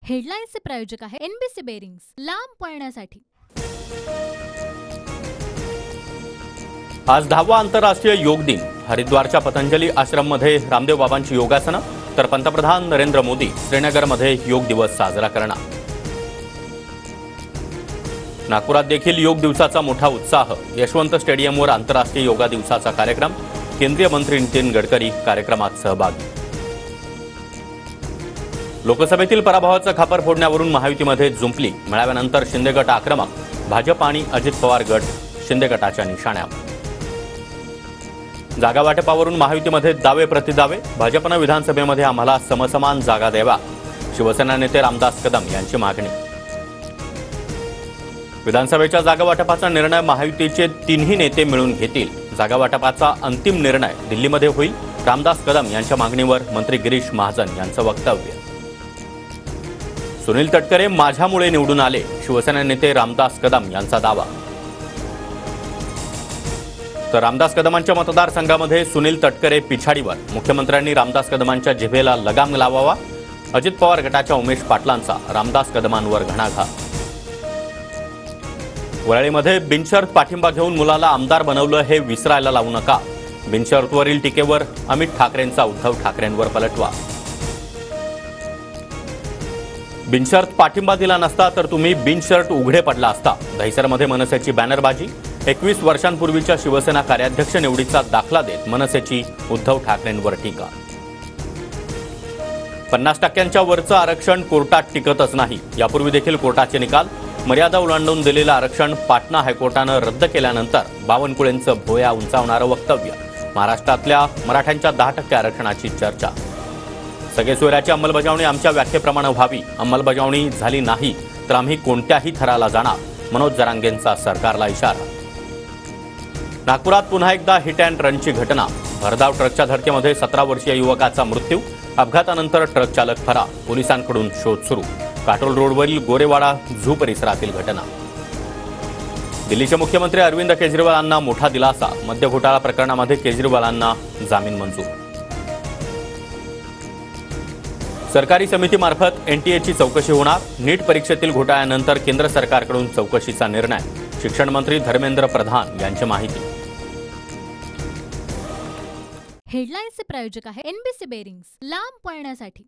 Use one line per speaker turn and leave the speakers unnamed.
हेडलाईन्सचे प्रायोजक आहे NBC bearings, लांब पळण्यासाठी।
आज 10वा आंतरराष्ट्रीय योग दिन। हरिद्वारच्या पतंजली आश्रममध्ये रामदेव बाबांची योगासनं, तर पंतप्रधान नरेंद्र मोदी श्रीनगरमध्ये योग दिवस साजरा करणार। नागपुरात देखील योग दिवसाचा मोठा उत्साह। यशवंत स्टेडियमवर आंतरराष्ट्रीय योगा दिवसाचा कार्यक्रम। केंद्रीय मंत्री नितीन गडकरी कार्यक्रमात सहभागी। लोकसभेतील पराभवाचा खापर फोडण्यावरून महायुतीमध्ये जुंपली। मेळाव्यानंतर शिंदे गट आक्रमक। भाजप आणि अजित पवार गट शिंदे गटाच्या निशाण्यावर। जागा वाटपावरून महायुतीमध्ये दावे प्रतिदावे। भाजपनं विधानसभेमध्ये आम्हाला समसमान जागा द्यावा, शिवसेना नेते रामदास कदम यांची मागणी। विधानसभेच्या जागा वाटपाचा निर्णय महायुतीचे तिन्ही नेते मिळून घेतील। जागा वाटपाचा अंतिम निर्णय दिल्लीमध्ये होईल। रामदास कदम यांच्या मागणीवर मंत्री गिरीश महाजन यांचं वक्तव्य। सुनील तटकरे माझ्यामुळे निवडून आले, शिवसेना नेते रामदास कदम यांचा दावा। तर रामदास कदमांच्या मतदारसंघामध्ये सुनील तटकरे पिछाडीवर। मुख्यमंत्र्यांनी रामदास कदमांच्या जिभेला लगाम लावावा। अजित पवार गटाच्या उमेश पाटलांचा रामदास कदमांवर घणाघात। वरळीमध्ये बिनशर्त पाठिंबा घेऊन मुलाला आमदार बनवलं हे विसरायला लावू नका। बिनशर्तवरील टीकेवर अमित ठाकरेंचा उद्धव ठाकरेंवर पलटवा। बिनशर्त पाठिंबा दिला नसता तर तुम्ही बिनशर्त उघडे पडला असता। दहिसरमध्ये मनसेची बॅनरबाजी। 21 वर्षांपूर्वीच्या शिवसेना कार्याध्यक्ष निवडीचा दाखला देत मनसेची उद्धव ठाकरेंवर टीका। 50% वरचं आरक्षण कोर्टात टिकतच नाही। यापूर्वी देखील कोर्टाचे निकाल। मर्यादा ओलांडून दिलेलं आरक्षण पाटणा हायकोर्टानं रद्द केल्यानंतर बावनकुळेंचं भोया उंचावणारं वक्तव्य। महाराष्ट्रातल्या मराठ्यांच्या 10% आरक्षणाची चर्चा। सगळे सोयऱ्याची अंमलबजावणी आमच्या व्याख्येप्रमाणे व्हावी। अंमलबजावणी झाली नाही तर आम्ही कोणत्याही थराला जाणार। मनोज जरांगेंचा सरकारला इशारा। नागपुरात पुन्हा एकदा हिट अँड रनची घटना। भरधाव ट्रकच्या धडकेमध्ये 17 वर्षीय युवकाचा मृत्यू। अपघातानंतर ट्रक चालक फरार। पोलिसांकडून शोध सुरू। काटोल रोडवरील गोरेवाडा झू परिसरातील घटना। दिल्लीचे मुख्यमंत्री अरविंद केजरीवालांना मोठा दिलासा। मद्य घोटाळा प्रकरणामध्ये केजरीवालांना जामीन मंजूर। सरकारी समितीमार्फत एनटीएची चौकशी होणार। नीट परीक्षेतील घोटाळ्यानंतर केंद्र सरकारकडून चौकशीचा निर्णय। शिक्षण मंत्री धर्मेंद्र प्रधान यांची माहिती।
हेडलाईन्सचे प्रायोजक आहे एनबीसी बेरिंग्स, लांब पळण्यासाठी।